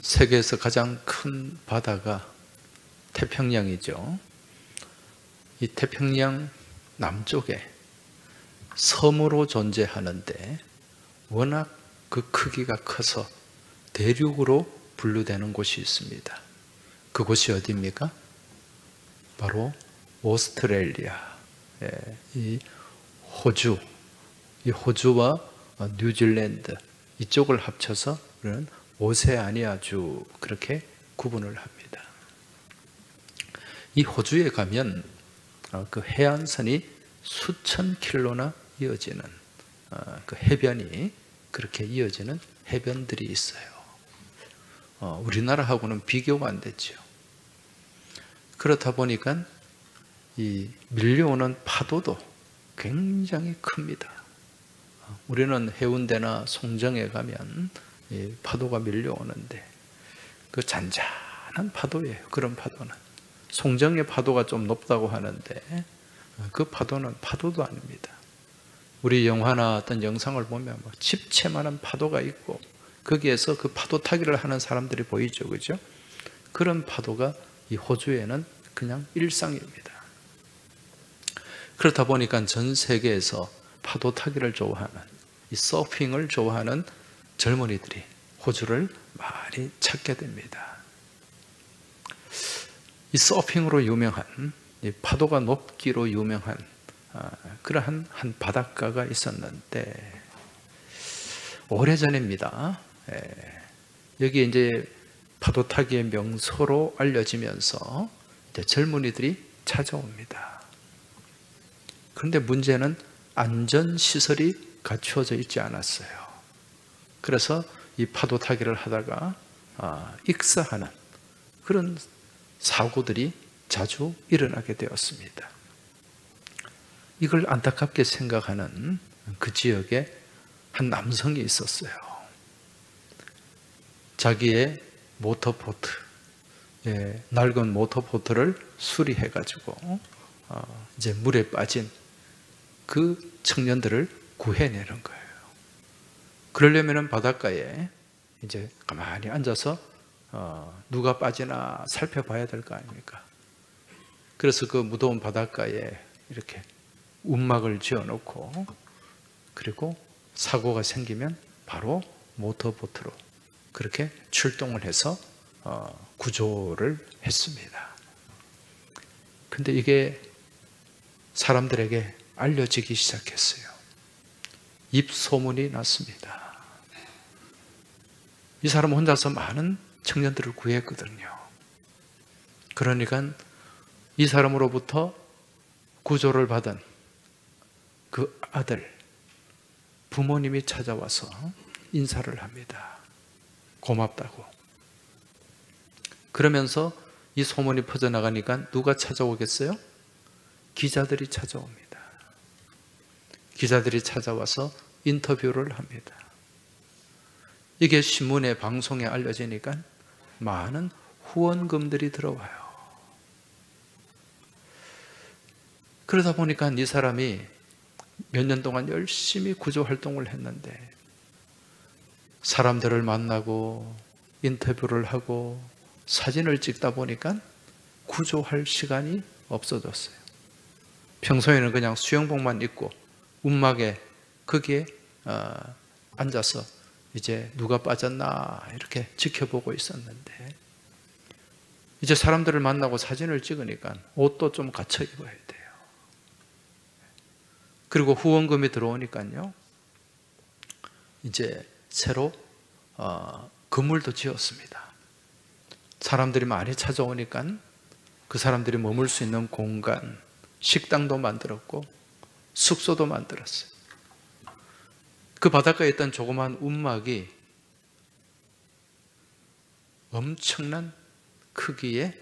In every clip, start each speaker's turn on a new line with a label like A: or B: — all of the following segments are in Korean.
A: 세계에서 가장 큰 바다가 태평양이죠. 이 태평양 남쪽에 섬으로 존재하는데 워낙 그 크기가 커서 대륙으로 분류되는 곳이 있습니다. 그곳이 어디입니까? 바로 오스트레일리아. 이 호주, 이 호주와 뉴질랜드 이쪽을 합쳐서 우리는 오세아니아주 그렇게 구분을 합니다. 이 호주에 가면 그 해안선이 수천 킬로나 이어지는 그 해변이 그렇게 이어지는 해변들이 있어요. 우리나라하고는 비교가 안 되죠. 그렇다 보니까 이 밀려오는 파도도 굉장히 큽니다. 우리는 해운대나 송정에 가면 이 파도가 밀려오는데 그 잔잔한 파도예요. 그런 파도는 송정의 파도가 좀 높다고 하는데 그 파도는 파도도 아닙니다. 우리 영화나 어떤 영상을 보면 뭐 집채만한 파도가 있고 거기에서 그 파도 타기를 하는 사람들이 보이죠, 그죠? 그런 파도가 이 호주에는 그냥 일상입니다. 그렇다 보니까 전 세계에서 파도 타기를 좋아하는, 이 서핑을 좋아하는 젊은이들이 호주를 많이 찾게 됩니다. 이 서핑으로 유명한, 이 파도가 높기로 유명한 그러한 한 바닷가가 있었는데 오래전입니다. 여기 이제 파도 타기의 명소로 알려지면서 이제 젊은이들이 찾아옵니다. 그런데 문제는 안전시설이 갖추어져 있지 않았어요. 그래서 이 파도 타기를 하다가 익사하는 그런 사고들이 자주 일어나게 되었습니다. 이걸 안타깝게 생각하는 그 지역에 한 남성이 있었어요. 자기의 모터보트, 낡은 모터보트를 수리해가지고 이제 물에 빠진 그 청년들을 구해내는 거예요. 그러려면 바닷가에 이제 가만히 앉아서 누가 빠지나 살펴봐야 될 거 아닙니까? 그래서 그 무더운 바닷가에 이렇게 움막을 지어놓고 그리고 사고가 생기면 바로 모터보트로 그렇게 출동을 해서 구조를 했습니다. 근데 이게 사람들에게 알려지기 시작했어요. 입소문이 났습니다. 이 사람은 혼자서 많은 청년들을 구했거든요. 그러니까 이 사람으로부터 구조를 받은 그 아들, 부모님이 찾아와서 인사를 합니다. 고맙다고. 그러면서 이 소문이 퍼져나가니까 누가 찾아오겠어요? 기자들이 찾아옵니다. 기자들이 찾아와서 인터뷰를 합니다. 이게 신문에 방송에 알려지니까 많은 후원금들이 들어와요. 그러다 보니까 이 사람이 몇 년 동안 열심히 구조 활동을 했는데 사람들을 만나고 인터뷰를 하고 사진을 찍다 보니까 구조할 시간이 없어졌어요. 평소에는 그냥 수영복만 입고 움막에 거기에 앉아서 이제 누가 빠졌나 이렇게 지켜보고 있었는데 이제 사람들을 만나고 사진을 찍으니까 옷도 좀 갖춰 입어야 돼요. 그리고 후원금이 들어오니까요 이제 새로 건물도 지었습니다. 사람들이 많이 찾아오니까 그 사람들이 머물 수 있는 공간, 식당도 만들었고 숙소도 만들었어요. 그 바닷가에 있던 조그만 움막이 엄청난 크기의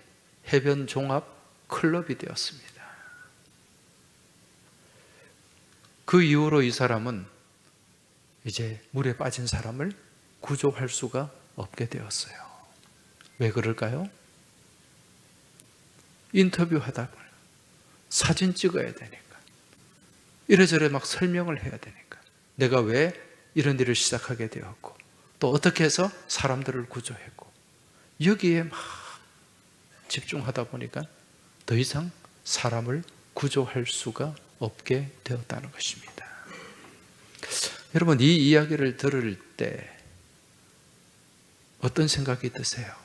A: 해변 종합 클럽이 되었습니다. 그 이후로 이 사람은 이제 물에 빠진 사람을 구조할 수가 없게 되었어요. 왜 그럴까요? 인터뷰하다 보면 사진 찍어야 되니까 이래저래 막 설명을 해야 되니까 내가 왜 이런 일을 시작하게 되었고 또 어떻게 해서 사람들을 구조했고 여기에 막 집중하다 보니까 더 이상 사람을 구조할 수가 없게 되었다는 것입니다. 여러분, 이 이야기를 들을 때 어떤 생각이 드세요?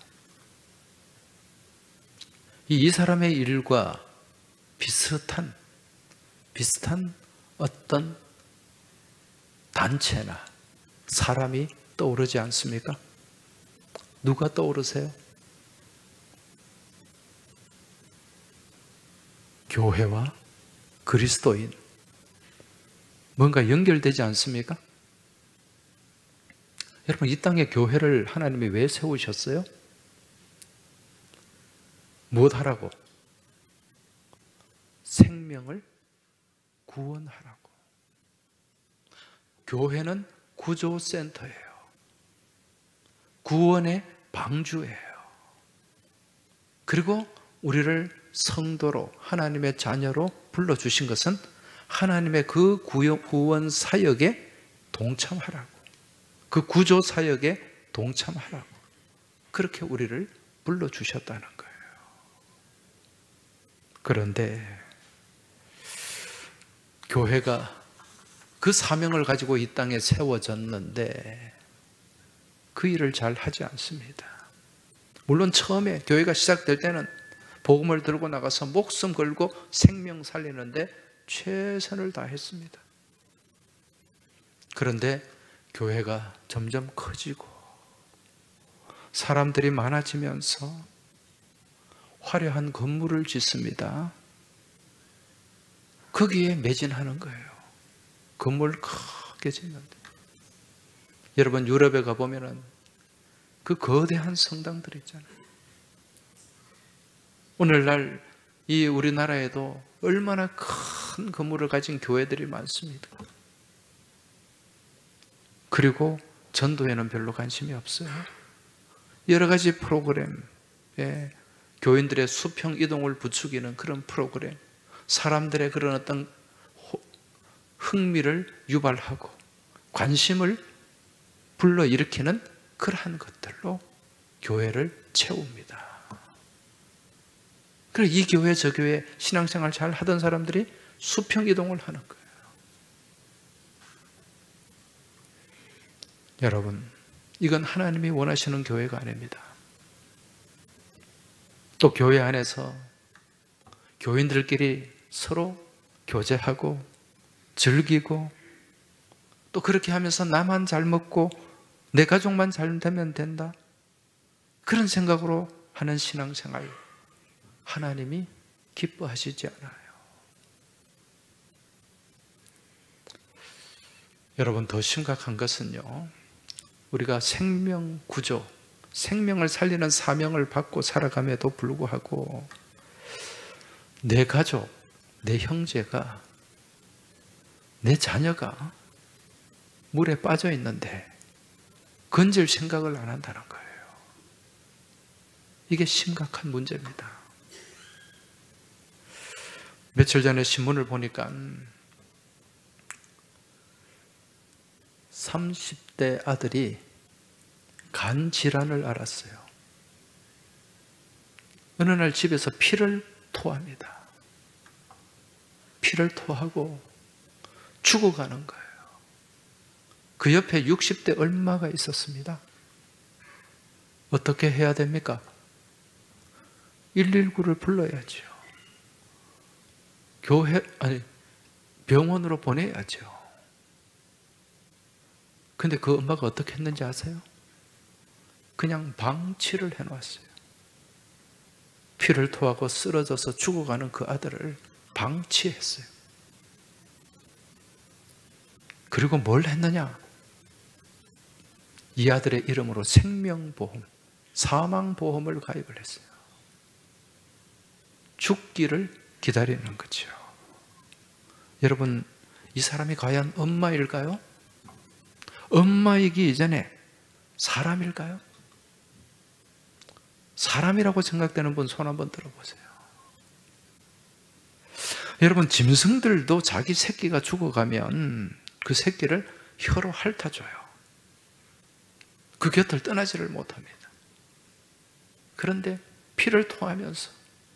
A: 이 사람의 일과 비슷한 어떤 단체나 사람이 떠오르지 않습니까? 누가 떠오르세요? 교회와 그리스도인. 뭔가 연결되지 않습니까? 여러분, 이 땅에 교회를 하나님이 왜 세우셨어요? 무엇하라고? 생명을 구원하라고. 교회는 구조센터예요. 구원의 방주예요. 그리고 우리를 성도로, 하나님의 자녀로 불러주신 것은 하나님의 그 구원 사역에 동참하라고, 그 구조 사역에 동참하라고, 그렇게 우리를 불러주셨다는 거예요. 그런데 교회가 그 사명을 가지고 이 땅에 세워졌는데 그 일을 잘 하지 않습니다. 물론 처음에 교회가 시작될 때는 복음을 들고 나가서 목숨 걸고 생명 살리는데 최선을 다했습니다. 그런데 교회가 점점 커지고 사람들이 많아지면서 화려한 건물을 짓습니다. 거기에 매진하는 거예요. 건물 크게 짓는데. 여러분, 유럽에 가보면은 그 거대한 성당들 있잖아요. 오늘날 이 우리나라에도 얼마나 큰 건물을 가진 교회들이 많습니다. 그리고 전도에는 별로 관심이 없어요. 여러 가지 프로그램, 교인들의 수평 이동을 부추기는 그런 프로그램, 사람들의 그런 어떤 흥미를 유발하고 관심을 불러일으키는 그러한 것들로 교회를 채웁니다. 그래서 이 교회 저 교회 신앙생활 잘 하던 사람들이 수평 이동을 하는 거예요. 여러분, 이건 하나님이 원하시는 교회가 아닙니다. 또 교회 안에서 교인들끼리 서로 교제하고 즐기고 또 그렇게 하면서 나만 잘 먹고 내 가족만 잘 되면 된다, 그런 생각으로 하는 신앙생활 하나님이 기뻐하시지 않아요. 여러분, 더 심각한 것은요, 우리가 생명 구조, 생명을 살리는 사명을 받고 살아감에도 불구하고 내 가족, 내 형제가, 내 자녀가 물에 빠져 있는데 건질 생각을 안 한다는 거예요. 이게 심각한 문제입니다. 며칠 전에 신문을 보니까 30대 아들이 간 질환을 앓았어요. 어느 날 집에서 피를 토합니다. 피를 토하고 죽어가는 거예요. 그 옆에 60대 얼마가 있었습니다. 어떻게 해야 됩니까? 119를 불러야죠. 병원으로 보내야죠. 근데 그 엄마가 어떻게 했는지 아세요? 그냥 방치를 해놨어요. 피를 토하고 쓰러져서 죽어가는 그 아들을 방치했어요. 그리고 뭘 했느냐? 이 아들의 이름으로 생명보험, 사망보험을 가입을 했어요. 죽기를 기다리는 거죠. 여러분, 이 사람이 과연 엄마일까요? 엄마이기 이전에 사람일까요? 사람이라고 생각되는 분 손 한번 들어보세요. 여러분, 짐승들도 자기 새끼가 죽어가면 그 새끼를 혀로 핥아줘요. 그 곁을 떠나지를 못합니다. 그런데 피를 토하면서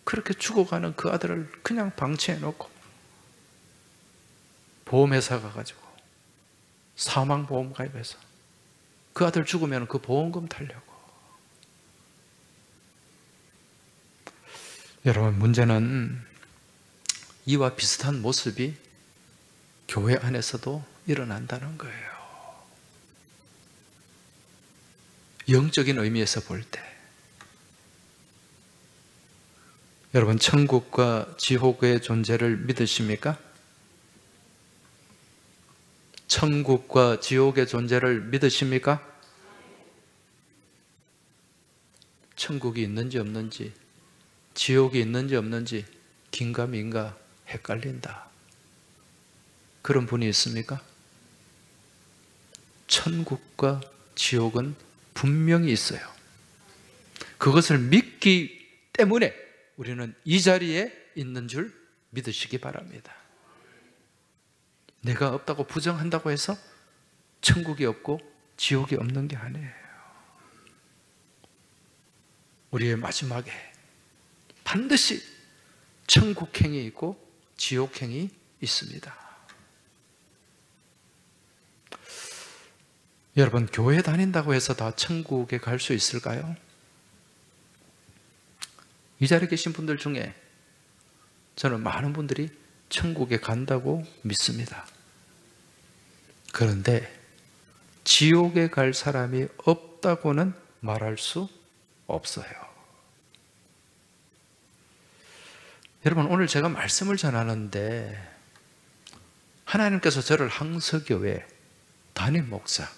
A: 그렇게 죽어가는 그 아들을 그냥 방치해놓고 보험회사 가가지고 사망보험 가입해서 그 아들 죽으면 그 보험금 타려고. 여러분, 문제는 이와 비슷한 모습이 교회 안에서도 일어난다는 거예요. 영적인 의미에서 볼 때 여러분, 천국과 지옥의 존재를 믿으십니까? 천국과 지옥의 존재를 믿으십니까? 천국이 있는지 없는지, 지옥이 있는지 없는지 긴가민가 헷갈린다, 그런 분이 있습니까? 천국과 지옥은 분명히 있어요. 그것을 믿기 때문에 우리는 이 자리에 있는 줄 믿으시기 바랍니다. 내가 없다고 부정한다고 해서 천국이 없고 지옥이 없는 게 아니에요. 우리의 마지막에 반드시 천국행이 있고 지옥행이 있습니다. 여러분, 교회 다닌다고 해서 다 천국에 갈 수 있을까요? 이 자리에 계신 분들 중에 저는 많은 분들이 천국에 간다고 믿습니다. 그런데 지옥에 갈 사람이 없다고는 말할 수 없어요. 여러분, 오늘 제가 말씀을 전하는데 하나님께서 저를 항서교회 담임 목사,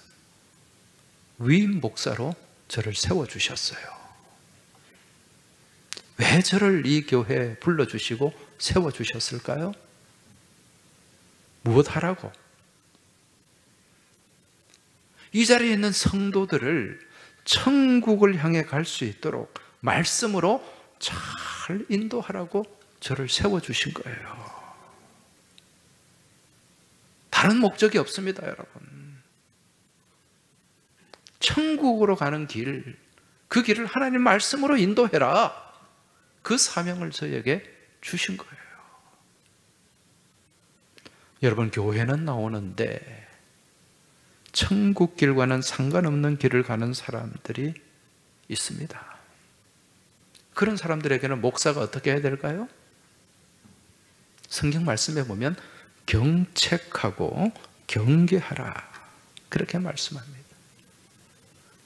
A: 위임 목사로 저를 세워주셨어요. 왜 저를 이 교회에 불러주시고 세워주셨을까요? 무엇 하라고? 이 자리에 있는 성도들을 천국을 향해 갈 수 있도록 말씀으로 잘 인도하라고 저를 세워주신 거예요. 다른 목적이 없습니다, 여러분. 천국으로 가는 길, 그 길을 하나님 말씀으로 인도해라, 그 사명을 저에게 주신 거예요. 여러분, 교회는 나오는데 천국 길과는 상관없는 길을 가는 사람들이 있습니다. 그런 사람들에게는 목사가 어떻게 해야 될까요? 성경 말씀에 보면 경책하고 경계하라, 그렇게 말씀합니다.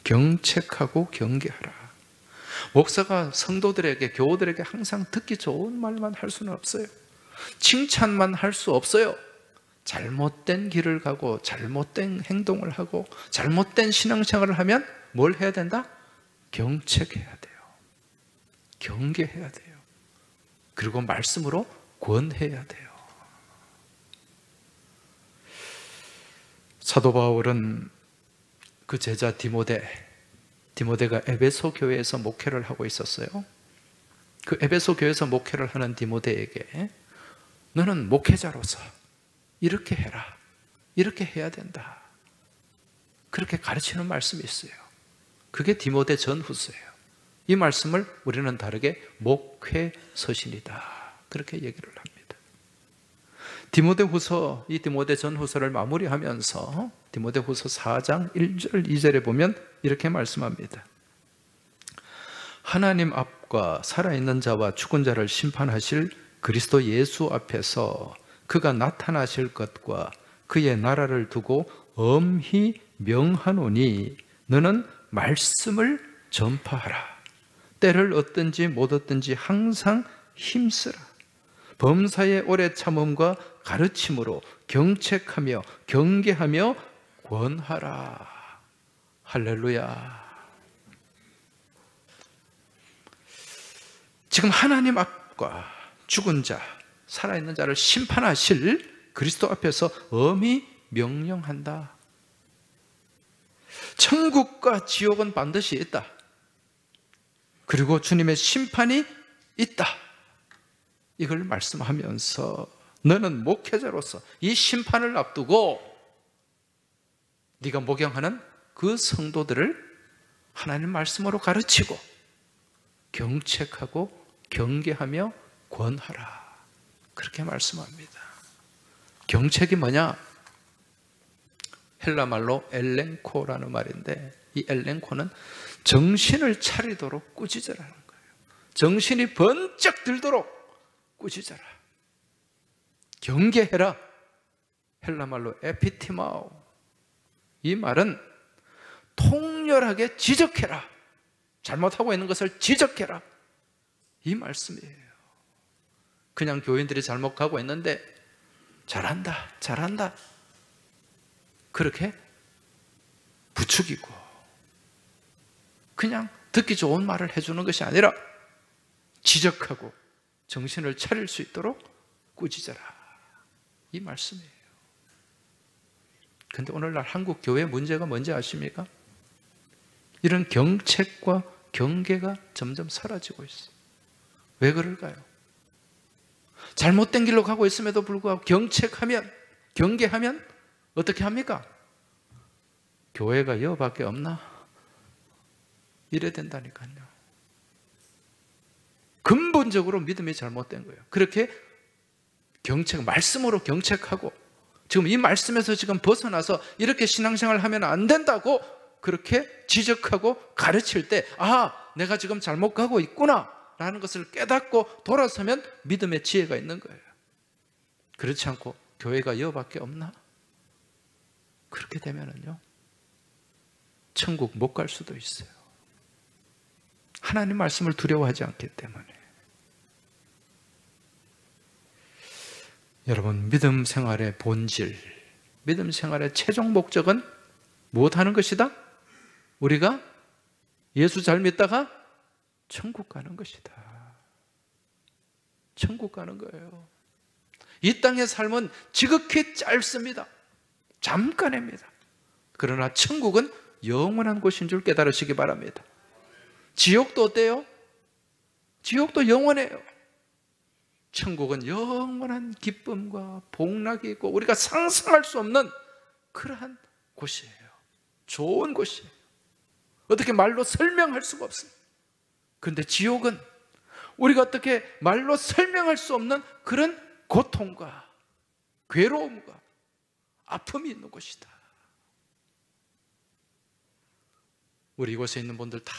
A: 경책하고 경계하라. 목사가 성도들에게, 교우들에게 항상 듣기 좋은 말만 할 수는 없어요. 칭찬만 할 수 없어요. 잘못된 길을 가고 잘못된 행동을 하고 잘못된 신앙생활을 하면 뭘 해야 된다? 경책해야 돼요. 경계해야 돼요. 그리고 말씀으로 권해야 돼요. 사도 바울은 그 제자 디모데가 에베소 교회에서 목회를 하고 있었어요. 그 에베소 교회에서 목회를 하는 디모데에게 너는 목회자로서 이렇게 해라, 이렇게 해야 된다, 그렇게 가르치는 말씀이 있어요. 그게 디모데 전후서예요. 이 말씀을 우리는 다르게 목회서신이다, 그렇게 얘기를 합니다. 디모데후서, 이 디모데 전후서를 마무리하면서 디모데후서 4장 1절 2절에 보면 이렇게 말씀합니다. 하나님 앞과 살아있는 자와 죽은 자를 심판하실 그리스도 예수 앞에서 그가 나타나실 것과 그의 나라를 두고 엄히 명하노니 너는 말씀을 전파하라. 때를 얻든지 못 얻든지 항상 힘쓰라. 범사의 오래 참음과 가르침으로 경책하며 경계하며 권하라. 할렐루야. 지금 하나님 앞과 죽은 자, 살아있는 자를 심판하실 그리스도 앞에서 엄히 명령한다. 천국과 지옥은 반드시 있다. 그리고 주님의 심판이 있다. 이걸 말씀하면서 너는 목회자로서 이 심판을 앞두고 네가 목양하는 그 성도들을 하나님 말씀으로 가르치고 경책하고 경계하며 권하라. 그렇게 말씀합니다. 경책이 뭐냐? 헬라 말로 엘렌코라는 말인데, 이 엘렌코는 정신을 차리도록 꾸짖으라는 거예요. 정신이 번쩍 들도록 꾸짖어라. 경계해라. 헬라 말로 에피티마오. 이 말은 통렬하게 지적해라. 잘못하고 있는 것을 지적해라. 이 말씀이에요. 그냥 교인들이 잘못하고 있는데 잘한다, 잘한다, 그렇게 부추기고 그냥 듣기 좋은 말을 해주는 것이 아니라 지적하고 정신을 차릴 수 있도록 꾸짖어라. 이 말씀이에요. 그런데 오늘날 한국 교회 문제가 뭔지 아십니까? 이런 경책과 경계가 점점 사라지고 있어요. 왜 그럴까요? 잘못된 길로 가고 있음에도 불구하고 경책하면, 경계하면 어떻게 합니까? 교회가 여밖에 없나? 이래야 된다니까요. 근본적으로 믿음이 잘못된 거예요. 그렇게 말씀으로 경책하고, 지금 이 말씀에서 지금 벗어나서 이렇게 신앙생활 하면 안 된다고 그렇게 지적하고 가르칠 때, 아, 내가 지금 잘못 가고 있구나 라는 것을 깨닫고 돌아서면 믿음의 지혜가 있는 거예요. 그렇지 않고 교회가 여밖에 없나? 그렇게 되면은요, 천국 못 갈 수도 있어요. 하나님 말씀을 두려워하지 않기 때문에. 여러분, 믿음 생활의 본질, 믿음 생활의 최종 목적은 무엇하는 것이다? 우리가 예수 잘 믿다가 천국 가는 것이다. 천국 가는 거예요. 이 땅의 삶은 지극히 짧습니다. 잠깐입니다. 그러나 천국은 영원한 곳인 줄 깨달으시기 바랍니다. 지옥도 어때요? 지옥도 영원해요. 천국은 영원한 기쁨과 복락이 있고 우리가 상상할 수 없는 그러한 곳이에요. 좋은 곳이에요. 어떻게 말로 설명할 수가 없어요. 그런데 지옥은 우리가 어떻게 말로 설명할 수 없는 그런 고통과 괴로움과 아픔이 있는 곳이다. 우리 이곳에 있는 분들 다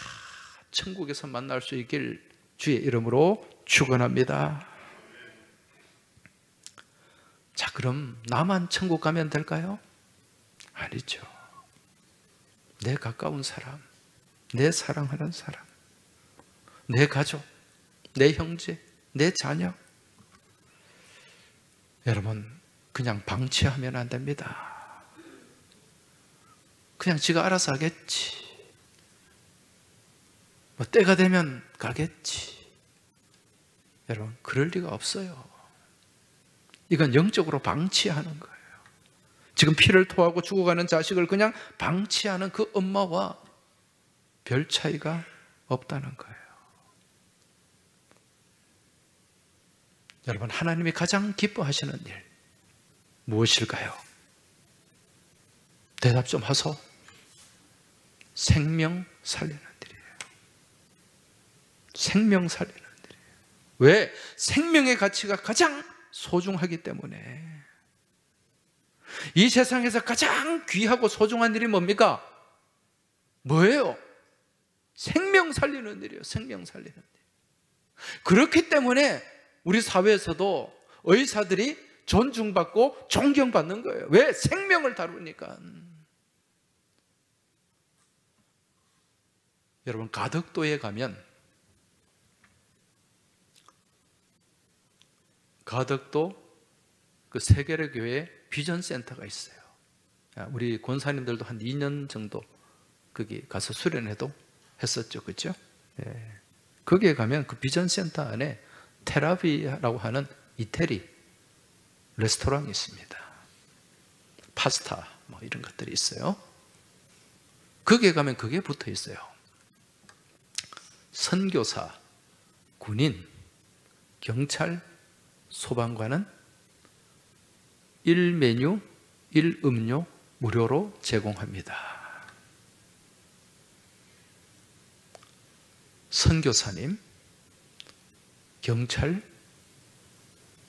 A: 천국에서 만날 수 있길 주의 이름으로 축원합니다. 자, 그럼 나만 천국 가면 될까요? 아니죠. 내 가까운 사람, 내 사랑하는 사람, 내 가족, 내 형제, 내 자녀, 여러분, 그냥 방치하면 안 됩니다. 그냥 지가 알아서 하겠지, 뭐 때가 되면 가겠지. 여러분, 그럴 리가 없어요. 이건 영적으로 방치하는 거예요. 지금 피를 토하고 죽어가는 자식을 그냥 방치하는 그 엄마와 별 차이가 없다는 거예요. 여러분, 하나님이 가장 기뻐하시는 일 무엇일까요? 대답 좀 하소. 생명 살리는 일이에요. 생명 살리는 일이에요. 왜? 생명의 가치가 가장 소중하기 때문에. 이 세상에서 가장 귀하고 소중한 일이 뭡니까? 뭐예요? 생명 살리는 일이에요. 생명 살리는 일. 그렇기 때문에 우리 사회에서도 의사들이 존중받고 존경받는 거예요. 왜? 생명을 다루니까. 여러분, 가덕도에 가면, 가덕도 그 세계의 교회 비전 센터가 있어요. 우리 권사님들도 한 2년 정도 거기 가서 수련회도 했었죠. 그렇죠? 예. 거기에 가면 그 비전 센터 안에 테라비라고 하는 이태리 레스토랑이 있습니다. 파스타 뭐 이런 것들이 있어요. 거기에 가면 그게 붙어 있어요. 선교사, 군인, 경찰, 소방관은 1메뉴, 1음료 무료로 제공합니다. 선교사님, 경찰,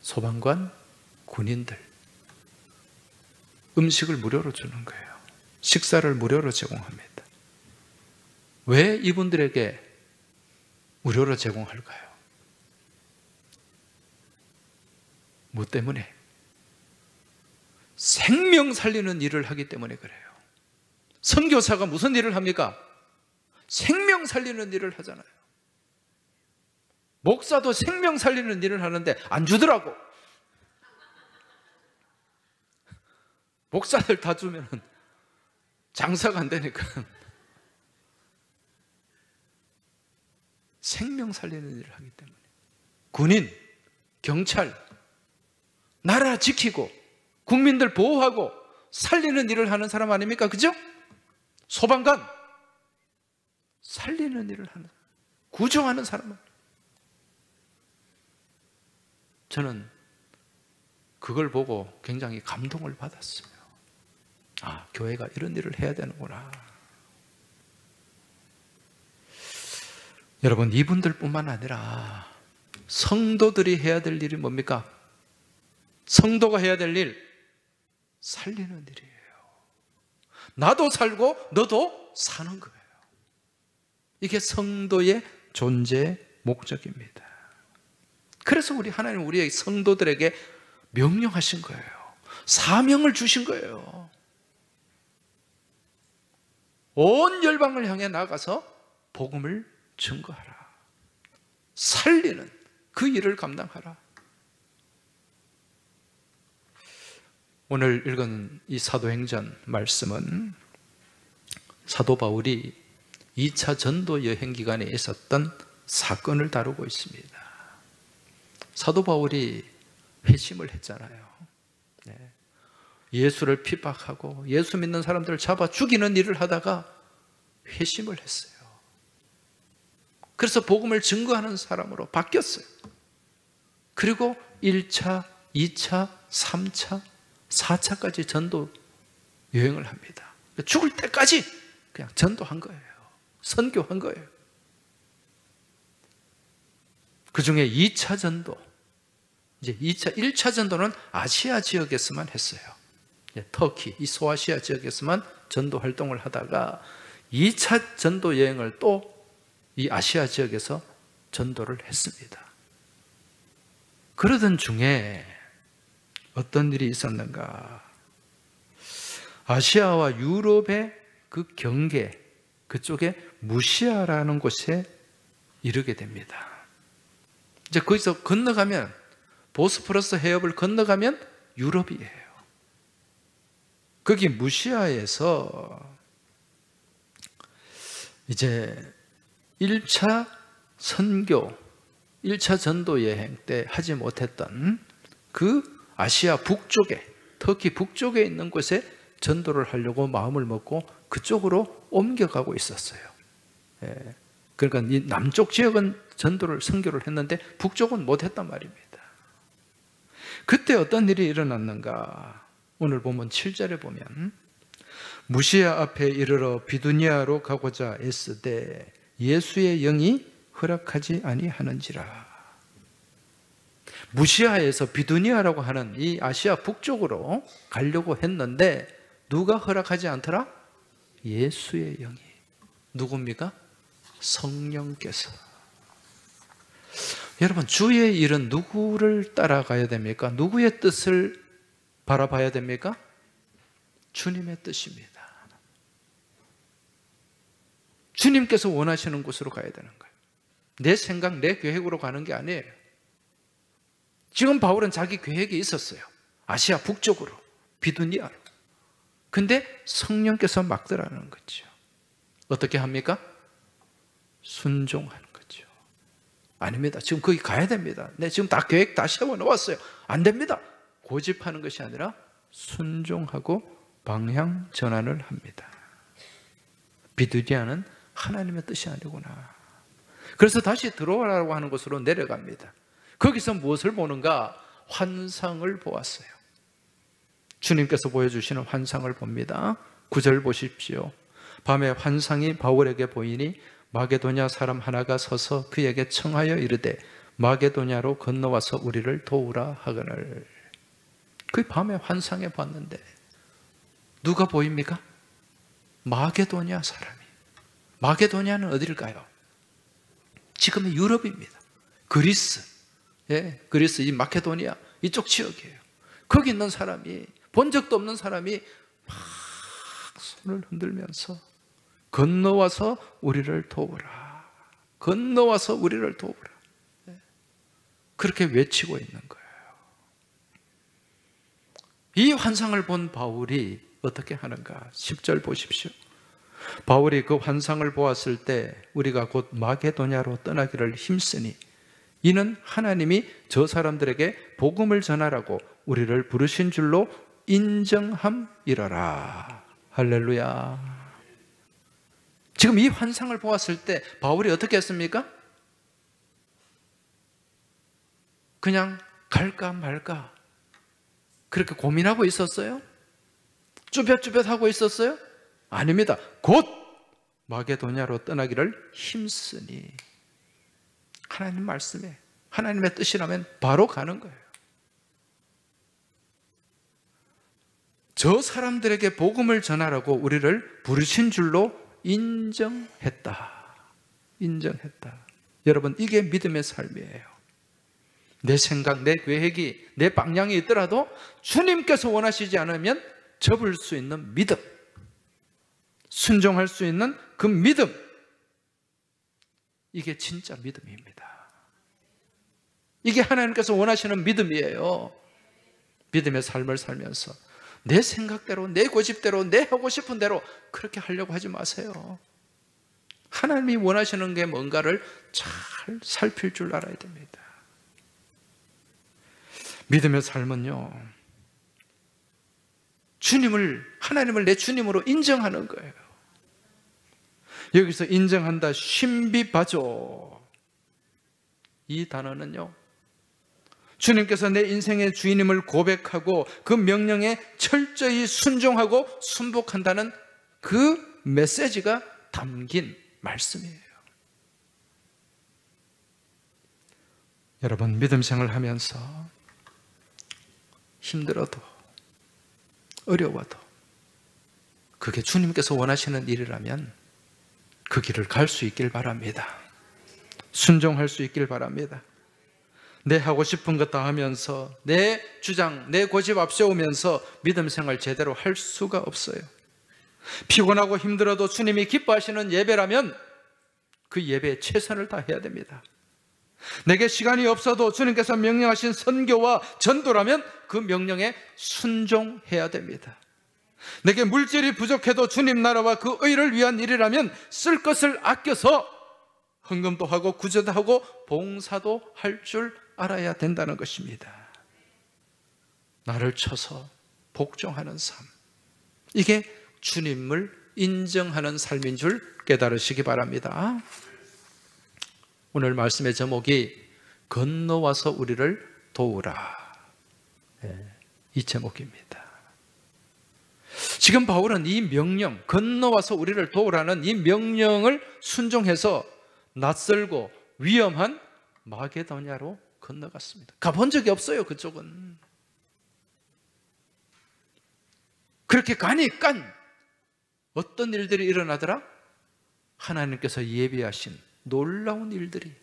A: 소방관, 군인들 음식을 무료로 주는 거예요. 식사를 무료로 제공합니다. 왜 이분들에게 무료로 제공할까요? 뭐 때문에? 생명 살리는 일을 하기 때문에 그래요. 선교사가 무슨 일을 합니까? 생명 살리는 일을 하잖아요. 목사도 생명 살리는 일을 하는데 안 주더라고. 목사들 다 주면 장사가 안 되니까. 생명 살리는 일을 하기 때문에. 군인, 경찰, 나라 지키고 국민들 보호하고 살리는 일을 하는 사람 아닙니까? 그죠? 소방관, 살리는 일을 하는, 구조하는 사람. 저는 그걸 보고 굉장히 감동을 받았어요. 아, 교회가 이런 일을 해야 되는구나. 여러분, 이분들뿐만 아니라 성도들이 해야 될 일이 뭡니까? 성도가 해야 될 일, 살리는 일이에요. 나도 살고 너도 사는 거예요. 이게 성도의 존재 목적입니다. 그래서 우리 하나님 우리의 성도들에게 명령하신 거예요. 사명을 주신 거예요. 온 열방을 향해 나가서 복음을 증거하라. 살리는 그 일을 감당하라. 오늘 읽은 이 사도행전 말씀은 사도 바울이 2차 전도 여행 기간에 있었던 사건을 다루고 있습니다. 사도 바울이 회심을 했잖아요. 예수를 핍박하고 예수 믿는 사람들을 잡아 죽이는 일을 하다가 회심을 했어요. 그래서 복음을 증거하는 사람으로 바뀌었어요. 그리고 1차, 2차, 3차, 4차까지 전도 여행을 합니다. 죽을 때까지 그냥 전도한 거예요. 선교한 거예요. 그 중에 2차 전도, 이제 1차 전도는 아시아 지역에서만 했어요. 터키, 이 소아시아 지역에서만 전도 활동을 하다가 2차 전도 여행을 또 이 아시아 지역에서 전도를 했습니다. 그러던 중에 어떤 일이 있었는가? 아시아와 유럽의 그 경계, 그쪽에 무시아라는 곳에 이르게 됩니다. 이제 거기서 건너가면, 보스포러스 해협을 건너가면 유럽이에요. 거기 무시아에서 이제 1차 선교, 1차 전도 여행 때 하지 못했던 그 아시아 북쪽에, 터키 북쪽에 있는 곳에 전도를 하려고 마음을 먹고 그쪽으로 옮겨가고 있었어요. 그러니까 이 남쪽 지역은 전도를, 선교를 했는데 북쪽은 못했단 말입니다. 그때 어떤 일이 일어났는가? 오늘 보면 7절에 보면 무시아 앞에 이르러 비두니아로 가고자 애쓰되 예수의 영이 허락하지 아니하는지라. 무시아에서 비두니아라고 하는 이 아시아 북쪽으로 가려고 했는데 누가 허락하지 않더라? 예수의 영이. 누굽니까? 성령께서. 여러분, 주의 일은 누구를 따라가야 됩니까? 누구의 뜻을 바라봐야 됩니까? 주님의 뜻입니다. 주님께서 원하시는 곳으로 가야 되는 거예요. 내 생각, 내 계획으로 가는 게 아니에요. 지금 바울은 자기 계획이 있었어요. 아시아 북쪽으로, 비두니아로. 근데 성령께서 막더라는 거죠. 어떻게 합니까? 순종하는 거죠. 아닙니다. 지금 거기 가야 됩니다. 네, 지금 다 계획 다 세워놓았어요. 안 됩니다. 고집하는 것이 아니라 순종하고 방향 전환을 합니다. 비두니아는 하나님의 뜻이 아니구나. 그래서 다시 들어오라고 하는 곳으로 내려갑니다. 거기서 무엇을 보는가? 환상을 보았어요. 주님께서 보여주시는 환상을 봅니다. 9절 보십시오. 밤에 환상이 바울에게 보이니 마게도냐 사람 하나가 서서 그에게 청하여 이르되 마게도냐로 건너와서 우리를 도우라 하거늘. 그 밤에 환상해 봤는데 누가 보입니까? 마게도냐 사람이. 마게도냐는 어딜까요? 지금의 유럽입니다. 그리스, 그리스 이 마케도니아 이쪽 지역이에요. 거기 있는 사람이, 본 적도 없는 사람이 막 손을 흔들면서 건너와서 우리를 도우라, 건너와서 우리를 도우라, 그렇게 외치고 있는 거예요. 이 환상을 본 바울이 어떻게 하는가? 10절 보십시오. 바울이 그 환상을 보았을 때 우리가 곧 마게도냐로 떠나기를 힘쓰니 이는 하나님이 저 사람들에게 복음을 전하라고 우리를 부르신 줄로 인정함이러라. 할렐루야. 지금 이 환상을 보았을 때 바울이 어떻게 했습니까? 그냥 갈까 말까 그렇게 고민하고 있었어요? 쭈뼛쭈뼛하고 있었어요? 아닙니다. 곧 마게도냐로 떠나기를 힘쓰니, 하나님 말씀에, 하나님의 뜻이라면 바로 가는 거예요. 저 사람들에게 복음을 전하라고 우리를 부르신 줄로 인정했다. 인정했다. 여러분, 이게 믿음의 삶이에요. 내 생각, 내 계획이, 내 방향이 있더라도 주님께서 원하시지 않으면 접을 수 있는 믿음, 순종할 수 있는 그 믿음, 이게 진짜 믿음입니다. 이게 하나님께서 원하시는 믿음이에요. 믿음의 삶을 살면서 내 생각대로, 내 고집대로, 내 하고 싶은 대로 그렇게 하려고 하지 마세요. 하나님이 원하시는 게 뭔가를 잘 살필 줄 알아야 됩니다. 믿음의 삶은요, 하나님을 내 주님으로 인정하는 거예요. 여기서 인정한다, 신비바죠. 이 단어는요, 주님께서 내 인생의 주인임을 고백하고 그 명령에 철저히 순종하고 순복한다는 그 메시지가 담긴 말씀이에요. 여러분, 믿음 생활을 하면서 힘들어도 어려워도 그게 주님께서 원하시는 일이라면 그 길을 갈 수 있길 바랍니다. 순종할 수 있길 바랍니다. 내 하고 싶은 것 다 하면서 내 주장, 내 고집 앞세우면서 믿음 생활 제대로 할 수가 없어요. 피곤하고 힘들어도 주님이 기뻐하시는 예배라면 그 예배에 최선을 다해야 됩니다. 내게 시간이 없어도 주님께서 명령하신 선교와 전도라면 그 명령에 순종해야 됩니다. 내게 물질이 부족해도 주님 나라와 그 의를 위한 일이라면 쓸 것을 아껴서 헌금도 하고 구제도 하고 봉사도 할 줄 알아야 된다는 것입니다. 나를 쳐서 복종하는 삶, 이게 주님을 인정하는 삶인 줄 깨달으시기 바랍니다. 오늘 말씀의 제목이 건너와서 우리를 도우라, 이 제목입니다. 지금 바울은 이 명령, 건너와서 우리를 도우라는 이 명령을 순종해서 낯설고 위험한 마게도냐로 건너갔습니다. 가본 적이 없어요. 그쪽은. 그렇게 가니까 어떤 일들이 일어나더라? 하나님께서 예비하신 놀라운 일들이,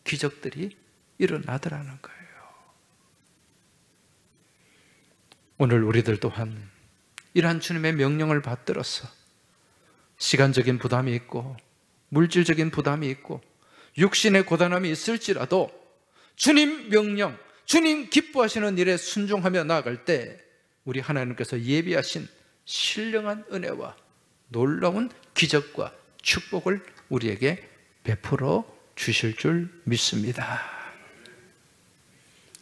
A: 기적들이 일어나더라는 거예요. 오늘 우리들 또한 이러한 주님의 명령을 받들어서 시간적인 부담이 있고 물질적인 부담이 있고 육신의 고단함이 있을지라도 주님 명령, 주님 기뻐하시는 일에 순종하며 나아갈 때 우리 하나님께서 예비하신 신령한 은혜와 놀라운 기적과 축복을 우리에게 베풀어 주실 줄 믿습니다.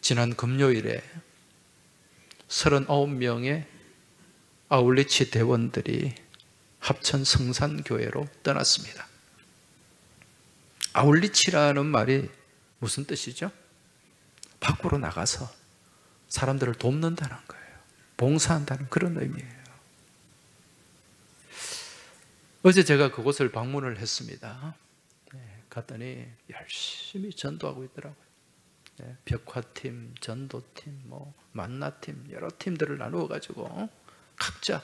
A: 지난 금요일에 39명의 아울리치 대원들이 합천 성산교회로 떠났습니다. 아울리치라는 말이 무슨 뜻이죠? 밖으로 나가서 사람들을 돕는다는 거예요. 봉사한다는 그런 의미예요. 어제 제가 그곳을 방문을 했습니다. 갔더니 열심히 전도하고 있더라고요. 벽화팀, 전도팀, 만나팀 여러 팀들을 나누어 가지고 각자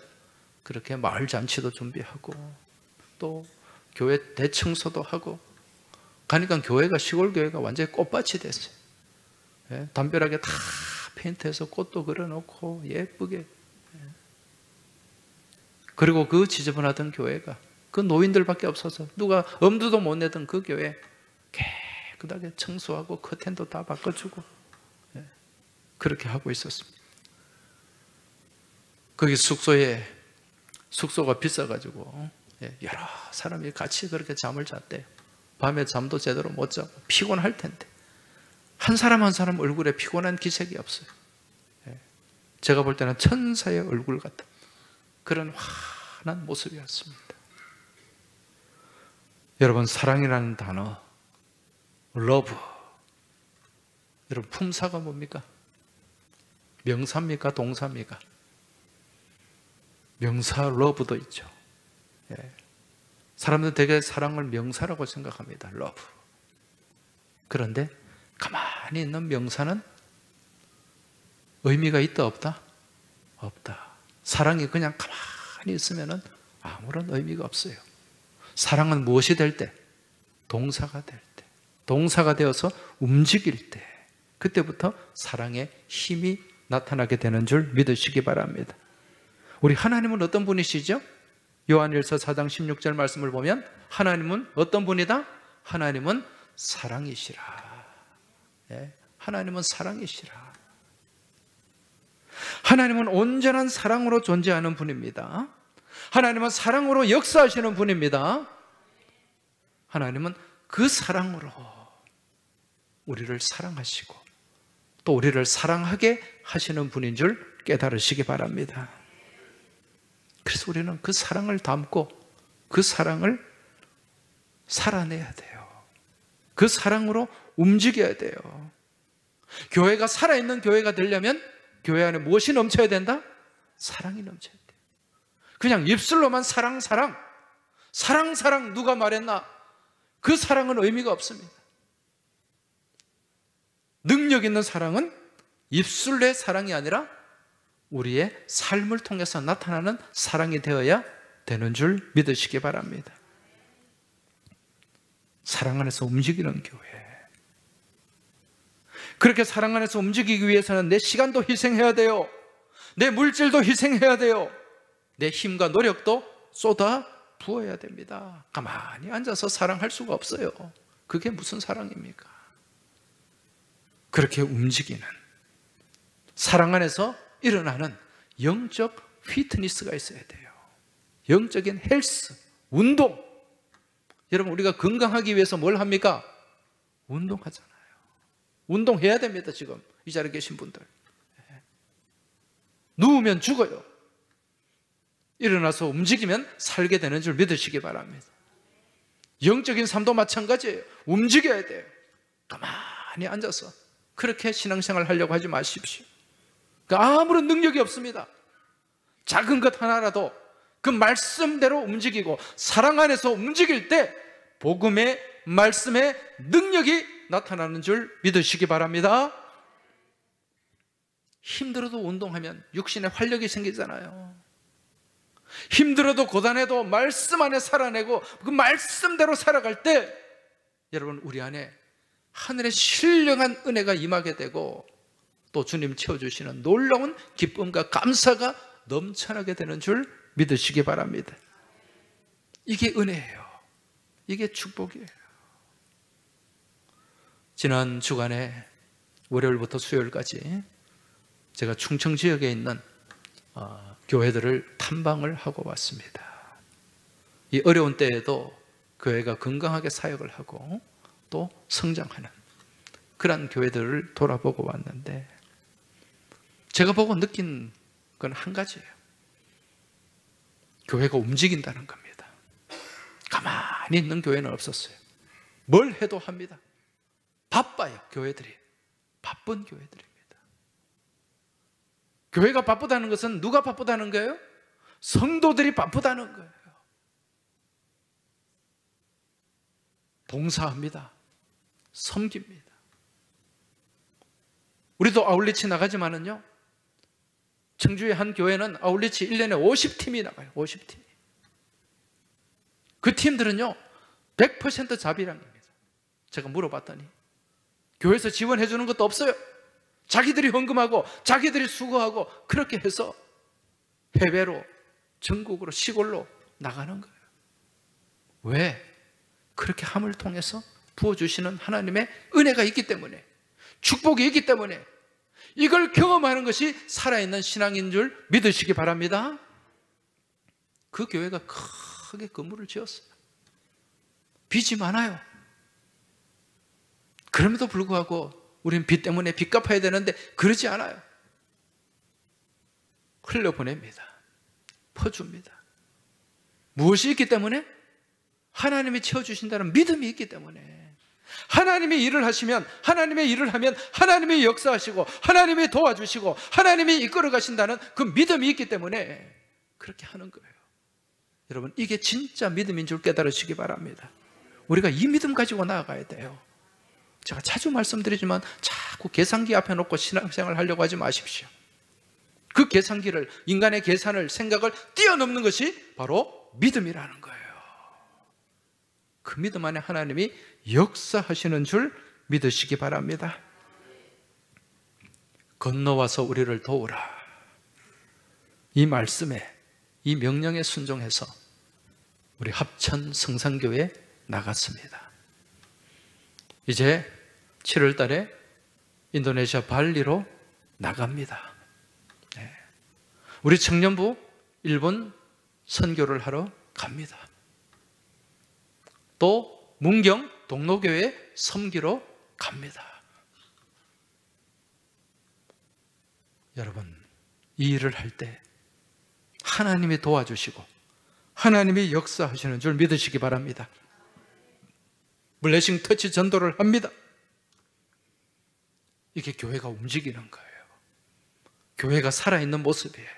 A: 그렇게 마을 잔치도 준비하고 또 교회 대청소도 하고 가니까 교회가 시골 교회가 완전히 꽃밭이 됐어요. 담벼락에 다 페인트해서 꽃도 그려놓고 예쁘게. 그리고 그 지저분하던 교회가 그 노인들밖에 없어서 누가 엄두도 못 내던 그 교회 깨끗하게 청소하고 커튼도 다 바꿔주고 그렇게 하고 있었습니다. 거기 숙소가 비싸가지고 여러 사람이 같이 그렇게 잠을 잤대요. 밤에 잠도 제대로 못 자고 피곤할 텐데 한 사람 한 사람 얼굴에 피곤한 기색이 없어요. 제가 볼 때는 천사의 얼굴 같은 그런 환한 모습이었습니다. 여러분, 사랑이라는 단어, 러브, 여러분 품사가 뭡니까? 명사입니까? 동사입니까? 명사 러브도 있죠. 사람들은 되게 사랑을 명사라고 생각합니다. 러브. 그런데 가만히 있는 명사는 의미가 있다 없다? 없다. 사랑이 그냥 가만히 있으면 아무런 의미가 없어요. 사랑은 무엇이 될 때? 동사가 될 때. 동사가 되어서 움직일 때. 그때부터 사랑의 힘이 나타나게 되는 줄 믿으시기 바랍니다. 우리 하나님은 어떤 분이시죠? 요한일서 4장 16절 말씀을 보면 하나님은 어떤 분이다? 하나님은 사랑이시라. 하나님은 사랑이시라. 하나님은 온전한 사랑으로 존재하는 분입니다. 하나님은 사랑으로 역사하시는 분입니다. 하나님은 그 사랑으로 우리를 사랑하시고 또 우리를 사랑하게 하시는 분인 줄 깨달으시기 바랍니다. 그래서 우리는 그 사랑을 담고 그 사랑을 살아내야 돼요. 그 사랑으로 움직여야 돼요. 교회가 살아있는 교회가 되려면 교회 안에 무엇이 넘쳐야 된다? 사랑이 넘쳐야 돼요. 그냥 입술로만 사랑 누가 말했나? 그 사랑은 의미가 없습니다. 능력 있는 사랑은 입술의 사랑이 아니라 우리의 삶을 통해서 나타나는 사랑이 되어야 되는 줄 믿으시기 바랍니다. 사랑 안에서 움직이는 교회. 그렇게 사랑 안에서 움직이기 위해서는 내 시간도 희생해야 돼요. 내 물질도 희생해야 돼요. 내 힘과 노력도 쏟아 부어야 됩니다. 가만히 앉아서 사랑할 수가 없어요. 그게 무슨 사랑입니까? 그렇게 움직이는 사랑 안에서 일어나는 영적 피트니스가 있어야 돼요. 영적인 헬스, 운동. 여러분, 우리가 건강하기 위해서 뭘 합니까? 운동하잖아요. 운동해야 됩니다. 지금 이 자리에 계신 분들. 누우면 죽어요. 일어나서 움직이면 살게 되는 줄 믿으시기 바랍니다. 영적인 삶도 마찬가지예요. 움직여야 돼요. 가만히 앉아서 그렇게 신앙생활 하려고 하지 마십시오. 아무런 능력이 없습니다. 작은 것 하나라도 그 말씀대로 움직이고 사랑 안에서 움직일 때 복음의 말씀의 능력이 나타나는 줄 믿으시기 바랍니다. 힘들어도 운동하면 육신에 활력이 생기잖아요. 힘들어도 고단해도 말씀 안에 살아내고 그 말씀대로 살아갈 때 여러분, 우리 안에 하늘의 신령한 은혜가 임하게 되고 또 주님 채워주시는 놀라운 기쁨과 감사가 넘쳐나게 되는 줄 믿으시기 바랍니다. 이게 은혜예요. 이게 축복이에요. 지난 주간에 월요일부터 수요일까지 제가 충청 지역에 있는 교회들을 탐방을 하고 왔습니다. 이 어려운 때에도 교회가 건강하게 사역을 하고 또 성장하는 그런 교회들을 돌아보고 왔는데 제가 보고 느낀 건 한 가지예요. 교회가 움직인다는 겁니다. 가만히 있는 교회는 없었어요. 뭘 해도 합니다. 바빠요. 교회들이. 바쁜 교회들입니다. 교회가 바쁘다는 것은 누가 바쁘다는 거예요? 성도들이 바쁘다는 거예요. 봉사합니다. 섬깁니다. 우리도 아울리치 나가지만은요, 청주의 한 교회는 아울리치 1년에 50팀이 나가요. 50팀. 그 팀들은요 100% 자비랑입니다. 제가 물어봤더니 교회에서 지원해 주는 것도 없어요. 자기들이 헌금하고 자기들이 수고하고 그렇게 해서 해외로, 전국으로, 시골로 나가는 거예요. 왜? 그렇게 함을 통해서 부어주시는 하나님의 은혜가 있기 때문에, 축복이 있기 때문에, 이걸 경험하는 것이 살아있는 신앙인 줄 믿으시기 바랍니다. 그 교회가 크게 건물을 지었어요. 빚이 많아요. 그럼에도 불구하고 우리는 빚 때문에 빚 갚아야 되는데 그러지 않아요. 흘려보냅니다. 퍼줍니다. 무엇이 있기 때문에? 하나님이 채워주신다는 믿음이 있기 때문에. 하나님이 일을 하시면, 하나님의 일을 하면 하나님이 역사하시고 하나님이 도와주시고 하나님이 이끌어 가신다는 그 믿음이 있기 때문에 그렇게 하는 거예요. 여러분, 이게 진짜 믿음인 줄 깨달으시기 바랍니다. 우리가 이 믿음 가지고 나아가야 돼요. 제가 자주 말씀드리지만 자꾸 계산기 앞에 놓고 신앙생활 하려고 하지 마십시오. 그 계산기를, 인간의 계산을, 생각을 뛰어넘는 것이 바로 믿음이라는 거예요. 그 믿음 안에 하나님이 역사하시는 줄 믿으시기 바랍니다. 건너와서 우리를 도우라. 이 말씀에, 이 명령에 순종해서 우리 합천 성산교회 나갔습니다. 이제 7월 달에 인도네시아 발리로 나갑니다. 네. 우리 청년부 일본 선교를 하러 갑니다. 또 문경 동로교회 섬기러 갑니다. 여러분, 이 일을 할 때 하나님이 도와주시고 하나님이 역사하시는 줄 믿으시기 바랍니다. 블레싱 터치 전도를 합니다. 이게 교회가 움직이는 거예요. 교회가 살아있는 모습이에요.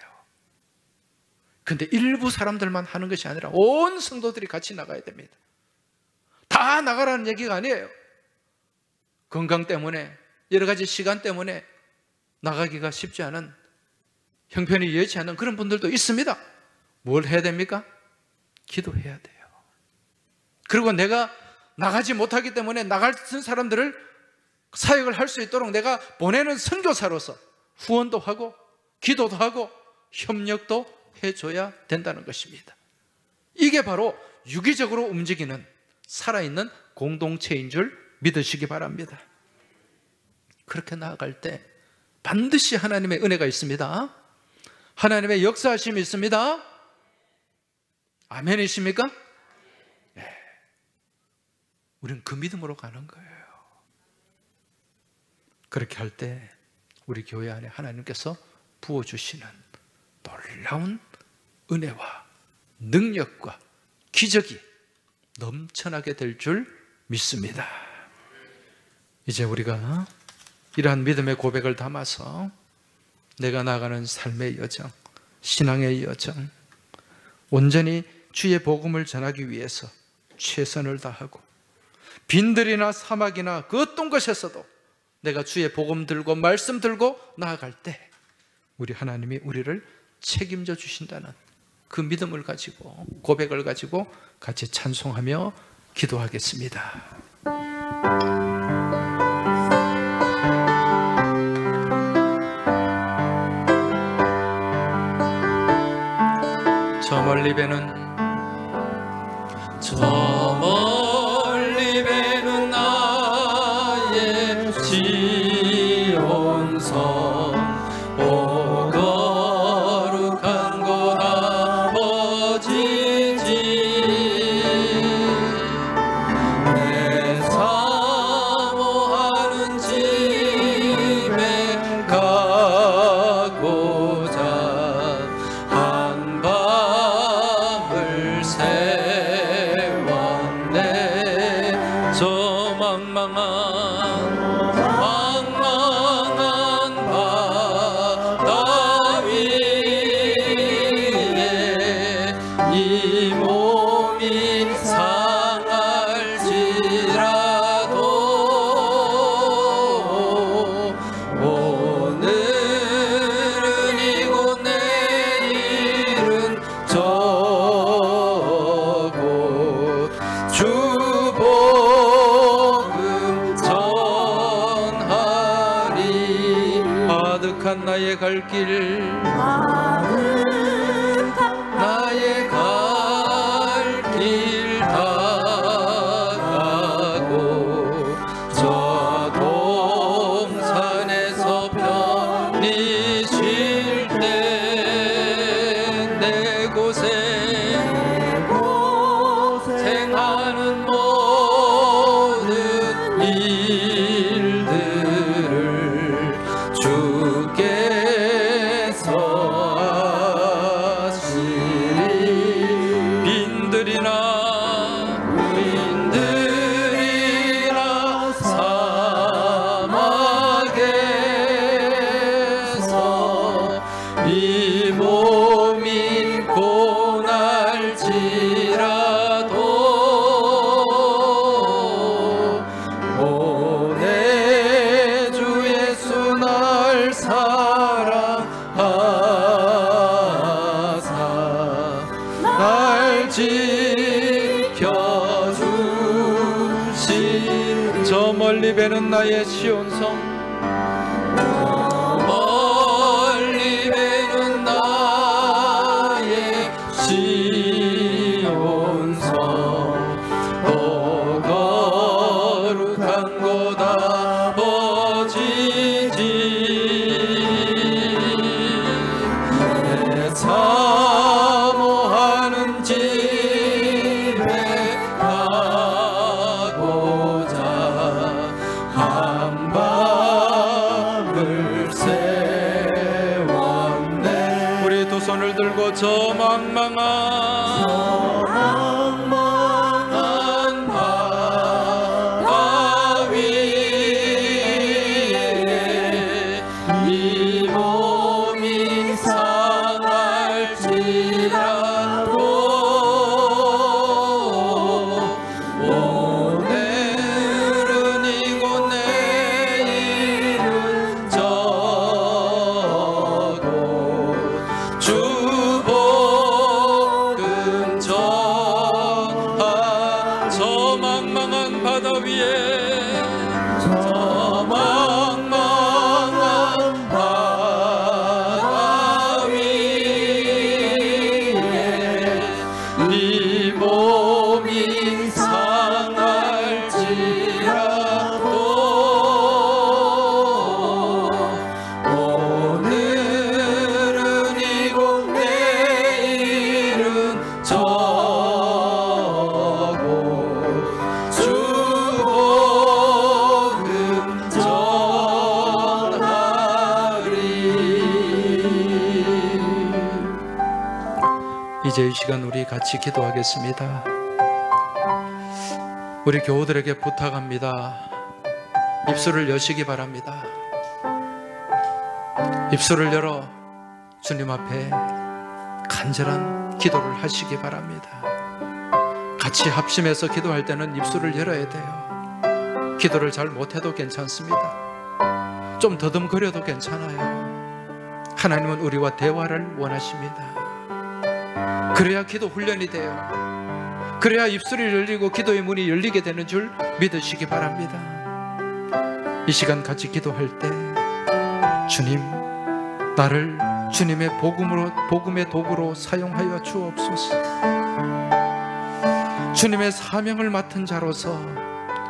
A: 근데 일부 사람들만 하는 것이 아니라 온 성도들이 같이 나가야 됩니다. 다 나가라는 얘기가 아니에요. 건강 때문에, 여러 가지 시간 때문에 나가기가 쉽지 않은, 형편이 여의치 않은 그런 분들도 있습니다. 뭘 해야 됩니까? 기도해야 돼요. 그리고 내가 나가지 못하기 때문에 나갈 사람들을 사역을 할 수 있도록 내가 보내는 선교사로서 후원도 하고 기도도 하고 협력도 해줘야 된다는 것입니다. 이게 바로 유기적으로 움직이는 살아있는 공동체인 줄 믿으시기 바랍니다. 그렇게 나아갈 때 반드시 하나님의 은혜가 있습니다. 하나님의 역사하심이 있습니다. 아멘이십니까? 네. 우리는 그 믿음으로 가는 거예요. 그렇게 할 때 우리 교회 안에 하나님께서 부어주시는 놀라운 은혜와 능력과 기적이 넘쳐나게 될 줄 믿습니다. 이제 우리가 이러한 믿음의 고백을 담아서 내가 나가는 삶의 여정, 신앙의 여정, 온전히 주의 복음을 전하기 위해서 최선을 다하고 빈들이나 사막이나 그 어떤 곳에서도 내가 주의 복음 들고 말씀 들고 나아갈 때 우리 하나님이 우리를 책임져 주신다는 그 믿음을 가지고, 고백을 가지고 같이 찬송하며 기도하겠습니다. 저 멀리 배는 나의 지온성, 오 거룩한 곳 아버지지. 내 사모하는 집에 가고자 한밤을 세웠네. 저 망망한 바다 위에 이 몸이 상할지라도 마음 나의 갈 길, 나의 갈 길 다가고 저 동산에서 편히 쉴 때 내 고생하는 모든 일들을 주께서 하시리. 빈들이나 사막에서 이 몸이 고날지라도 오 내 주 예수 날 사랑하사 날 지켜주신 저 멀리 배는 나의 시온성, 멀리 배는 나의 시온성, 더 거룩한 곳 아버지지. 내 사모하는 집에 가고자 한밤을 세웠네. 우리 두 손을 들고 저 망망한 바다 위에 이 몸이 상할지라도 오늘은 이곳 내일은 저곳 주 복음 전하. 저 망망한 바다 위에, 저 망망한 바다 위에 네 몸이 상할지라도 오늘은 이곳 내일은 저곳 주 복음 전하리. 이제 이 시간 우리 같이 기도하겠습니다. 우리 교우들에게 부탁합니다. 입술을 여시기 바랍니다. 입술을 열어 주님 앞에 간절한 기도를 하시기 바랍니다. 같이 합심해서 기도할 때는 입술을 열어야 돼요. 기도를 잘 못해도 괜찮습니다. 좀 더듬거려도 괜찮아요. 하나님은 우리와 대화를 원하십니다. 그래야 기도 훈련이 돼요. 그래야 입술이 열리고 기도의 문이 열리게 되는 줄 믿으시기 바랍니다. 이 시간 같이 기도할 때 주님, 나를 주님의 복음의 도구로 사용하여 주옵소서. 주님의 사명을 맡은 자로서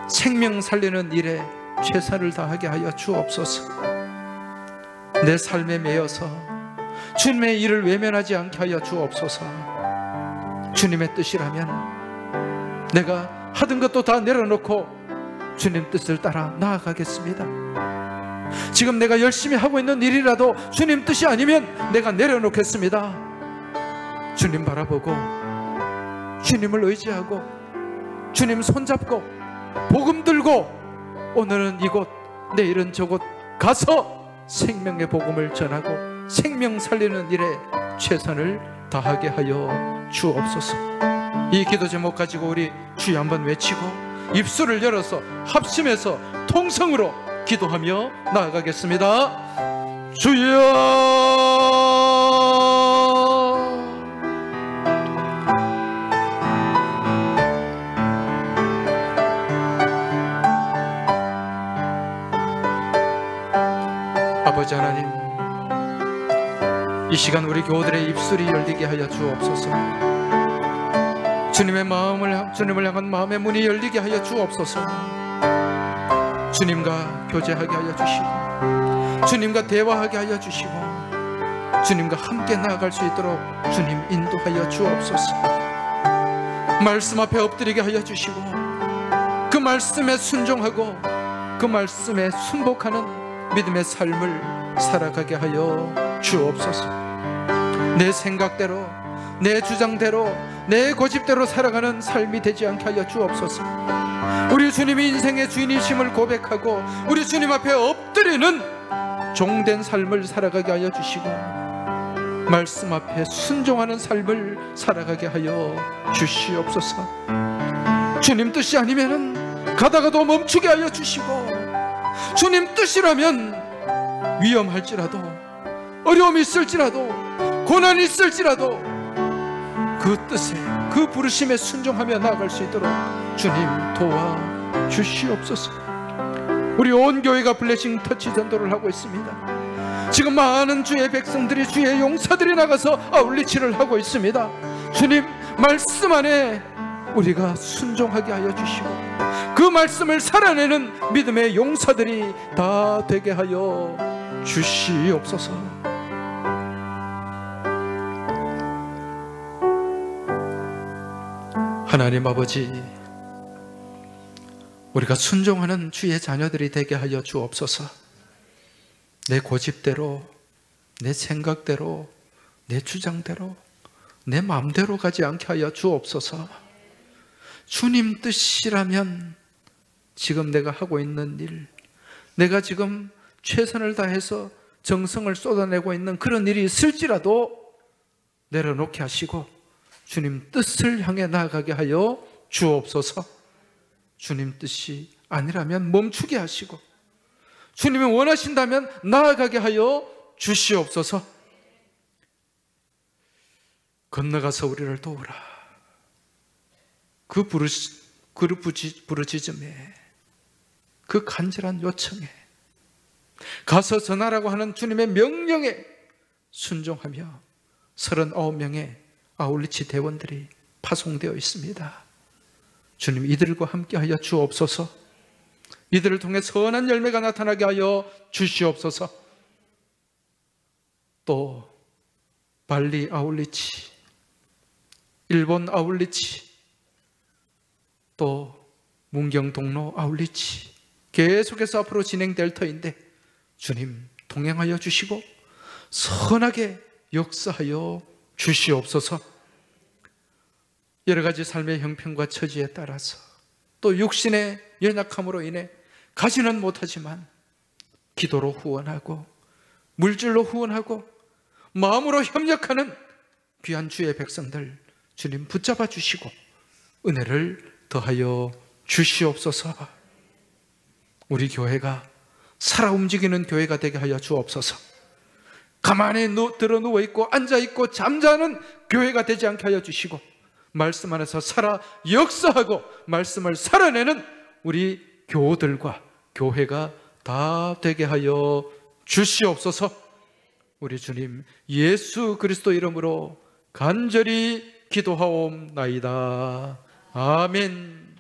A: 생명 살리는 일에 최선을 다하게 하여 주옵소서. 내 삶에 매여서 주님의 일을 외면하지 않게 하여 주옵소서. 주님의 뜻이라면 내가 하던 것도 다 내려놓고 주님 뜻을 따라 나아가겠습니다. 지금 내가 열심히 하고 있는 일이라도 주님 뜻이 아니면 내가 내려놓겠습니다. 주님 바라보고 주님을 의지하고 주님 손잡고 복음 들고 오늘은 이곳 내일은 저곳 가서 생명의 복음을 전하고 생명 살리는 일에 최선을 다하게 하여 주옵소서. 이 기도 제목 가지고 우리 주여 한번 외치고 입술을 열어서 합심해서 통성으로 기도하며 나아가겠습니다. 주여, 아버지 하나님, 이 시간 우리 교우들의 입술이 열리게 하여 주옵소서. 주님의 주님을 향한 마음의 문이 열리게 하여 주옵소서. 주님과 교제하게 하여 주시고, 주님과 대화하게 하여 주시고, 주님과 함께 나아갈 수 있도록 주님 인도하여 주옵소서. 말씀 앞에 엎드리게 하여 주시고, 그 말씀에 순종하고 그 말씀에 순복하는 믿음의 삶을 살아가게 하여 주옵소서. 내 생각대로, 내 주장대로, 내 고집대로 살아가는 삶이 되지 않게 하여 주옵소서. 우리 주님이 인생의 주인이심을 고백하고 우리 주님 앞에 엎드리는 종된 삶을 살아가게 하여 주시고, 말씀 앞에 순종하는 삶을 살아가게 하여 주시옵소서. 주님 뜻이 아니면은 가다가도 멈추게 하여 주시고, 주님 뜻이라면 위험할지라도, 어려움이 있을지라도, 고난이 있을지라도 그 뜻에, 그 부르심에 순종하며 나아갈 수 있도록 주님 도와 주시옵소서. 우리 온 교회가 블레싱 터치 전도를 하고 있습니다. 지금 많은 주의 백성들이, 주의 용사들이 나가서 아울리치를 하고 있습니다. 주님 말씀 안에 우리가 순종하게 하여 주시고, 그 말씀을 살아내는 믿음의 용사들이 다 되게 하여 주시옵소서. 하나님 아버지, 우리가 순종하는 주의 자녀들이 되게 하여 주옵소서. 내 고집대로, 내 생각대로, 내 주장대로, 내 마음대로 가지 않게 하여 주옵소서. 주님 뜻이라면 지금 내가 하고 있는 일, 내가 지금 최선을 다해서 정성을 쏟아내고 있는 그런 일이 있을지라도 내려놓게 하시고 주님 뜻을 향해 나아가게 하여 주옵소서. 주님 뜻이 아니라면 멈추게 하시고, 주님이 원하신다면 나아가게 하여 주시옵소서. 건너가서 우리를 도우라. 그 부르짖음에, 그 간절한 요청에, 가서 전하라고 하는 주님의 명령에 순종하며 39명의 아울리치 대원들이 파송되어 있습니다. 주님 이들과 함께 하여 주옵소서. 이들을 통해 선한 열매가 나타나게 하여 주시옵소서. 또 발리 아울리치, 일본 아울리치, 또 문경 동로 아울리치 계속해서 앞으로 진행될 터인데 주님 동행하여 주시고 선하게 역사하여 주시옵소서. 여러 가지 삶의 형편과 처지에 따라서, 또 육신의 연약함으로 인해 가지는 못하지만 기도로 후원하고 물질로 후원하고 마음으로 협력하는 귀한 주의 백성들 주님 붙잡아 주시고 은혜를 더하여 주시옵소서. 우리 교회가 살아 움직이는 교회가 되게 하여 주옵소서. 가만히 들어 누워있고 앉아있고 잠자는 교회가 되지 않게 하여 주시고, 말씀 안에서 살아 역사하고 말씀을 살아내는 우리 교우들과 교회가 다 되게 하여 주시옵소서. 우리 주님 예수 그리스도 이름으로 간절히 기도하옵나이다. 아멘.